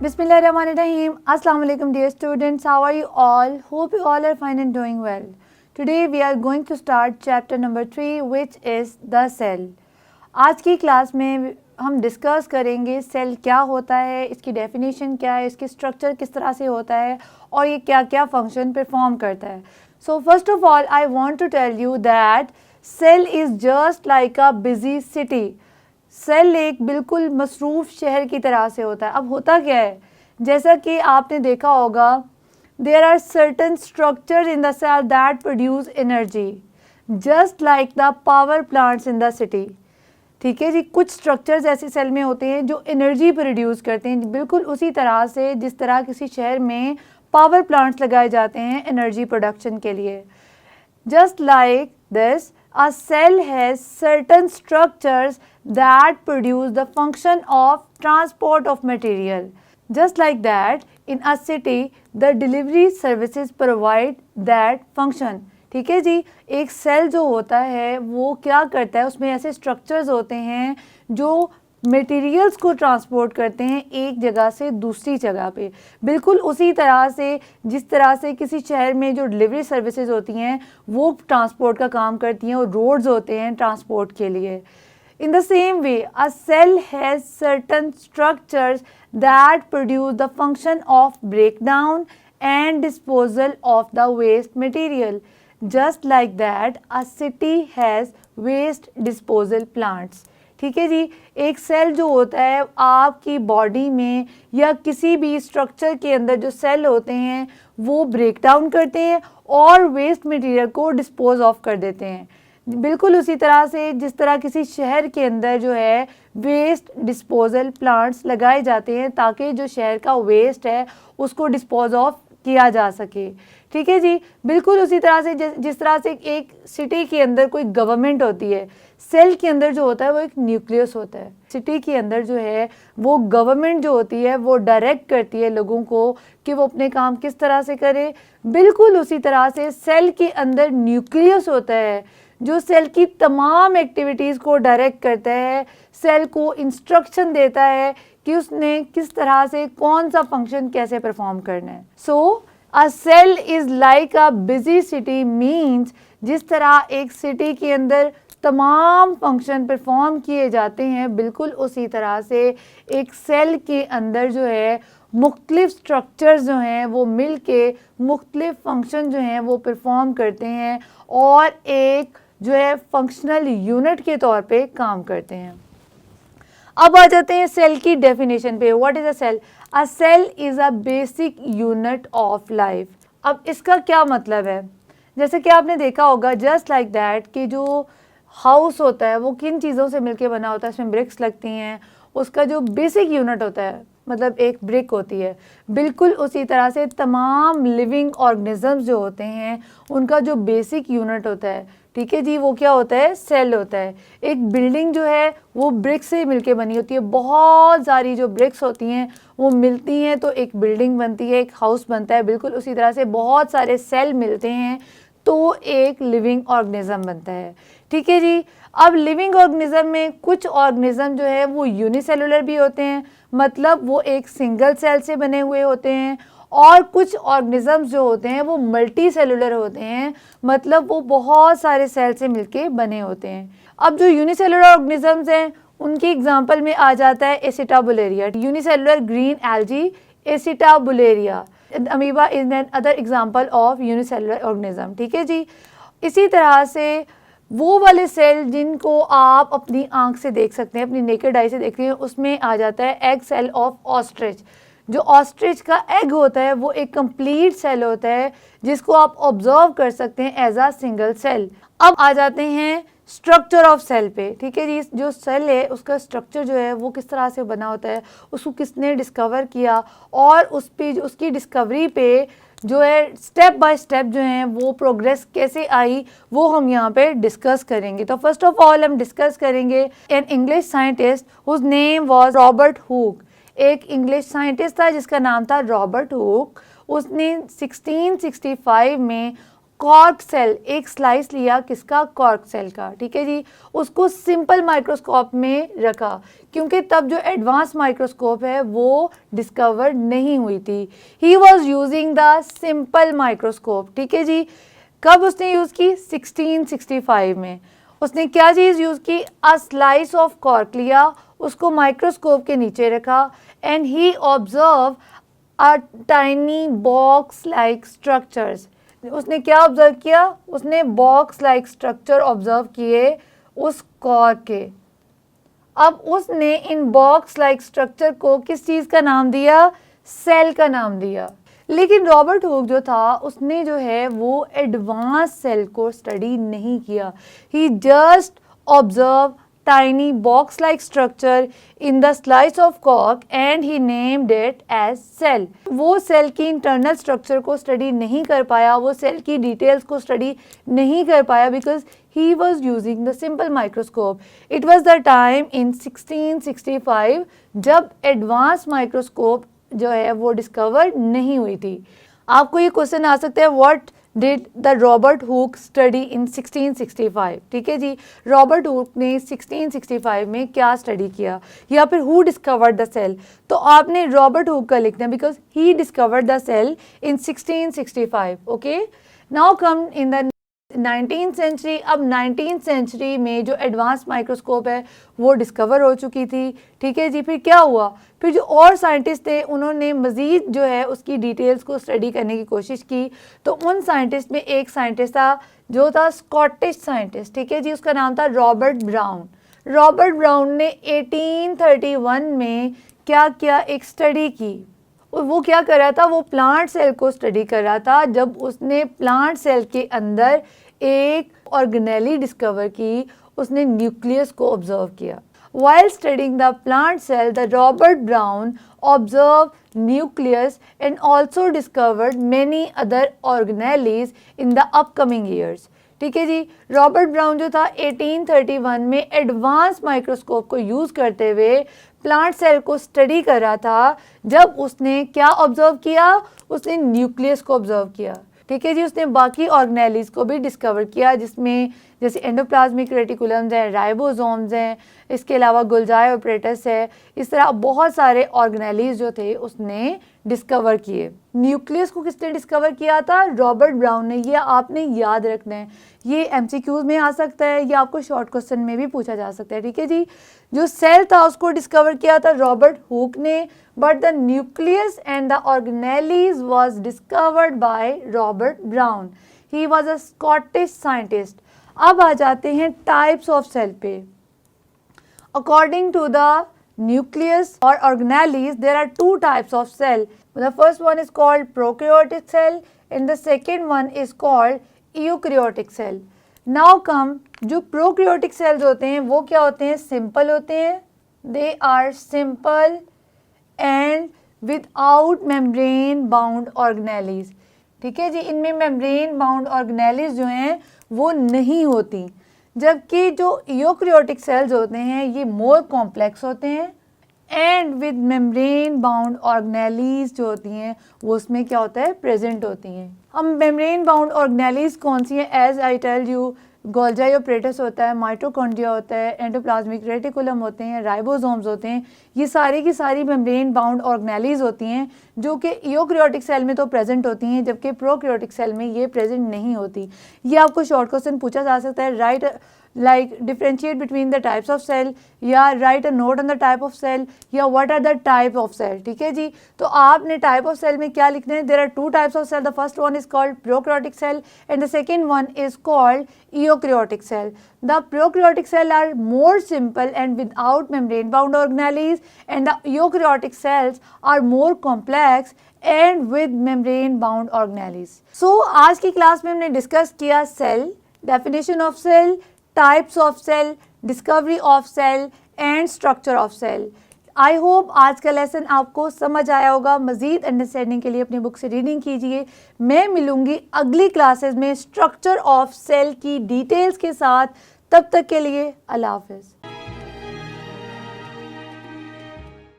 Bismillahirrahmanirrahim. Assalamu alaikum dear students. How are you all? Hope you all are fine and doing well. Today we are going to start chapter number 3 which is the cell. आज की class में हम discuss करेंगे cell क्या होता है, इसकी definition क्या है, इसकी स्ट्रक्चर किस तरह से होता है और ये क्या क्या फंक्शन परफॉर्म करता है. So first of all I want to tell you that cell is just like a busy city. Cell एक बिल्कुल मसरूफ़ शहर की तरह से होता है. अब होता क्या है, जैसा कि आपने देखा होगा, there are certain structures in the cell that produce energy just like the power plants in the city. ठीक है जी, कुछ स्ट्रक्चर्स ऐसे सेल में होते हैं जो एनर्जी प्रोड्यूस करते हैं, बिल्कुल उसी तरह से जिस तरह किसी शहर में पावर प्लांट्स लगाए जाते हैं एनर्जी प्रोडक्शन के लिए. Just like this, a cell has certain structures that produce the function of transport of material. Just like that, in a city, the delivery services provide that function. ठीक है जी, एक cell जो होता है वो क्या करता है, उसमें ऐसे स्ट्रक्चर्स होते हैं जो मटेरियल्स को ट्रांसपोर्ट करते हैं एक जगह से दूसरी जगह पे. बिल्कुल उसी तरह से जिस तरह से किसी शहर में जो डिलीवरी सर्विसेज होती हैं वो ट्रांसपोर्ट का काम करती हैं और रोड्स होते हैं ट्रांसपोर्ट के लिए. In the same way, a cell has certain structures that produce the function of breakdown and disposal of the waste material. Just like that, a city has waste disposal plants. ठीक है जी, एक cell जो होता है आपकी body में या किसी भी स्ट्रक्चर के अंदर जो सेल होते हैं वो ब्रेक डाउन करते हैं और वेस्ट मटेरियल को डिस्पोज ऑफ कर देते हैं. बिल्कुल उसी तरह से जिस तरह किसी शहर के अंदर जो है वेस्ट डिस्पोजल प्लांट्स लगाए जाते हैं ताकि जो शहर का वेस्ट है उसको डिस्पोज ऑफ किया जा सके. ठीक है जी, बिल्कुल उसी तरह से जिस तरह से एक सिटी के अंदर कोई गवर्नमेंट होती है, सेल के अंदर जो होता है वो एक न्यूक्लियस होता है. सिटी के अंदर जो है वो गवर्नमेंट जो होती है वो डायरेक्ट करती है लोगों को कि वो अपने काम किस तरह से करें. बिल्कुल उसी तरह से सेल के अंदर न्यूक्लियस होता है जो सेल की तमाम एक्टिविटीज़ को डायरेक्ट करता है, सेल को इंस्ट्रक्शन देता है कि उसने किस तरह से कौन सा फंक्शन कैसे परफॉर्म करना है. So a cell is like a busy city means जिस तरह एक सिटी के अंदर तमाम फंक्शन परफॉर्म किए जाते हैं बिल्कुल उसी तरह से एक सेल के अंदर जो है मुख्तलिफ स्ट्रक्चर्स जो हैं वो मिल के मुख्तलिफ फंक्शन जो हैं वो परफॉर्म करते हैं और एक जो है फंक्शनल यूनिट के तौर पे काम करते हैं. अब आ जाते हैं सेल की डेफिनेशन पे. What is a cell? A cell is a basic unit of life. अब इसका क्या मतलब है, जैसे कि आपने देखा होगा जस्ट लाइक दैट कि जो हाउस होता है वो किन चीज़ों से मिलके बना होता है, इसमें ब्रिक्स लगती हैं, उसका जो बेसिक यूनिट होता है मतलब एक ब्रिक होती है. बिल्कुल उसी तरह से तमाम लिविंग ऑर्गेनिजम्स जो होते हैं उनका जो बेसिक यूनिट होता है, ठीक है जी, वो क्या होता है, सेल होता है. एक बिल्डिंग जो है वो ब्रिक्स से मिलके बनी होती है, बहुत सारी जो ब्रिक्स होती हैं वो मिलती हैं तो एक बिल्डिंग बनती है, एक हाउस बनता है. बिल्कुल उसी तरह से बहुत सारे सेल मिलते हैं तो एक लिविंग ऑर्गेनिज्म बनता है. ठीक है जी, अब लिविंग ऑर्गेनिज्म में कुछ ऑर्गेनिज्म जो है वो यूनिसेलुलर भी होते हैं, मतलब वो एक सिंगल सेल से बने हुए होते हैं, और कुछ ऑर्गेनिजम्स जो होते हैं वो मल्टी सेलुलर होते हैं, मतलब वो बहुत सारे सेल से मिलके बने होते हैं. अब जो यूनिसेलुलर ऑर्गेनिजम्स हैं उनकी एग्जांपल में आ जाता है acetabularia, unicellular green algae acetabularia. Amoeba is another example of unicellular organism. ठीक है जी, इसी तरह से वो वाले सेल जिनको आप अपनी आंख से देख सकते हैं, अपनी नेकेड आई से देखते हैं, उसमें आ जाता है एग सेल ऑफ ऑस्ट्रिच. जो ऑस्ट्रिच का एग होता है वो एक कंप्लीट सेल होता है जिसको आप ऑब्जर्व कर सकते हैं एज अ सिंगल सेल. अब आ जाते हैं स्ट्रक्चर ऑफ सेल पे. ठीक है जी, जो सेल है उसका स्ट्रक्चर जो है वो किस तरह से बना होता है, उसको किसने डिस्कवर किया और उस पे उसकी डिस्कवरी पे जो है स्टेप बाय स्टेप जो है वो प्रोग्रेस कैसे आई वो हम यहाँ पे डिस्कस करेंगे. तो फर्स्ट ऑफ ऑल हम डिस्कस करेंगे an English scientist whose name was Robert Hooke. एक इंग्लिश साइंटिस्ट था जिसका नाम था रॉबर्ट हुक. उसने 1665 में कॉर्क सेल एक स्लाइस लिया, किसका, कॉर्क सेल का. ठीक है जी, उसको सिंपल माइक्रोस्कोप में रखा क्योंकि तब जो एडवांस माइक्रोस्कोप है वो डिस्कवर नहीं हुई थी। He was using the simple microscope. ठीक है जी, कब उसने यूज़ की? 1665 में। उसने क्या चीज़ यूज़ की? अ स्लाइस ऑफ कॉर्क लिया, उसको माइक्रोस्कोप के नीचे रखा and he observe a tiny box like structures. उसने क्या ऑब्जर्व किया? उसने बॉक्स लाइक स्ट्रक्चर ऑब्जर्व किए उस कॉर्क के। अब उसने इन बॉक्स लाइक स्ट्रक्चर को किस चीज़ का नाम दिया? सेल का नाम दिया। लेकिन रॉबर्ट हुक जो था उसने जो है वो एडवांस सेल को स्टडी नहीं किया। ही just observe tiny box like structure in the slice of cork and he named it as cell। वो सेल की इंटरनल स्ट्रक्चर को स्टडी नहीं कर पाया, वो सेल की डिटेल्स को स्टडी नहीं कर पाया because he was using the simple microscope। It was the time in 1665 जब एडवांस माइक्रोस्कोप जो है वो डिस्कवर नहीं हुई थी। आपको ये क्वेश्चन आ सकता है, what did the Robert Hooke study in 1665? ठीक है जी, रॉबर्ट हुक ने 1665 में क्या स्टडी किया या फिर हु डिस्कवर्ड द सेल? तो आपने रॉबर्ट हुक का लिखना है because he discovered the cell in 1665। Okay, now come in the 19th century. अब 19th सेंचुरी में जो एडवांस माइक्रोस्कोप है वो डिस्कवर हो चुकी थी। ठीक है जी, फिर क्या हुआ? फिर जो और साइंटिस्ट थे उन्होंने मज़ीद जो है उसकी डिटेल्स को स्टडी करने की कोशिश की। तो उन साइंटिस्ट में एक साइंटिस्ट था जो था स्कॉटिश साइंटिस्ट। ठीक है जी, उसका नाम था रॉबर्ट ब्राउन। रॉबर्ट ब्राउन ने 1831 में क्या किया? एक स्टडी की। वो क्या कर रहा था? वो प्लांट सेल को स्टडी कर रहा था। जब उसने प्लांट सेल के अंदर एक ऑर्गेनेली डिस्कवर की, उसने न्यूक्लियस को ऑब्जर्व किया। While studying the plant cell, the Robert Brown observed nucleus and also discovered many other organelles in the upcoming years। ठीक है जी, रॉबर्ट ब्राउन जो था 1831 में एडवांस माइक्रोस्कोप को यूज़ करते हुए प्लांट सेल को स्टडी कर रहा था। जब उसने क्या ऑब्जर्व किया? उसने न्यूक्लियस को ऑब्जर्व किया। ठीक है जी, उसने बाकी ऑर्गेनेलीज को भी डिस्कवर किया जिसमें जैसे एंडोप्लाज्मिक रेटिकुलम्स हैं, राइबोसोम्स हैं, इसके अलावा गोल्जाई ऑपरेटस है। इस तरह बहुत सारे ऑर्गेनेलीज जो थे उसने डिस्कवर किए। न्यूक्लियस को किसने डिस्कवर किया था? रॉबर्ट ब्राउन ने। ये आपने याद रखना है, ये एमसीक्यूज में आ सकता है या आपको शॉर्ट क्वेश्चन में भी पूछा जा सकता है। ठीक है जी, जो सेल था उसको डिस्कवर किया था रॉबर्ट हुक ने, but the nucleus and the organelles was discovered by Robert Brown. He was a Scottish scientist. अब आ जाते हैं टाइप्स ऑफ सेल पे। According to the nucleus or organelles, there are two types of cell. The first one is called prokaryotic cell and the second one is called eukaryotic cell. Now come, जो prokaryotic cells होते हैं वो क्या होते हैं? Simple होते हैं। They are simple and without membrane bound organelles। ठीक है जी, इनमें membrane bound organelles जो हैं वो नहीं होती। जबकि जो यूकैरियोटिक सेल्स होते हैं ये मोर कॉम्प्लेक्स होते हैं and with membrane bound organelles जो होती हैं वो उसमें क्या होता है? प्रेजेंट होती हैं। हम मेम्ब्रेन बाउंड ऑर्गेनेलीज कौन सी हैं? As I tell you, Golgi apparatus होता है, माइटोकॉन्ड्रिया होता है, एंडोप्लाज्मिक रेटिकुलम होते हैं, राइबोसोम्स होते हैं। ये सारी की सारी मेम्ब्रेन बाउंड ऑर्गेनेलीज होती हैं जो कि यूकैरियोटिक सेल में तो प्रेजेंट होती हैं जबकि प्रोकैरियोटिक सेल में ये प्रेजेंट नहीं होती। ये आपको शॉर्ट क्वेश्चन पूछा जा सकता है, right like differentiate between the types of cell या write a note on the type of cell या what are the type of cell। ठीक है जी, तो आपने type of cell में क्या लिखना है? There are two types of cell. The first one is called prokaryotic cell and the second one is called eukaryotic cell. The prokaryotic cell are more simple and without membrane bound organelles and the eukaryotic cells are more complex and with membrane bound organelles. So आज की class में हमने discuss किया cell, definition of cell, types of cell, discovery of cell and structure of cell. I hope आज का lesson आपको समझ आया होगा। मज़ीद अंडरस्टैंडिंग के लिए अपनी बुक से रीडिंग कीजिए। मैं मिलूंगी अगली क्लासेस में स्ट्रक्चर ऑफ सेल की डिटेल्स के साथ। तब तक के लिए अल्लाह हाफ़िज़।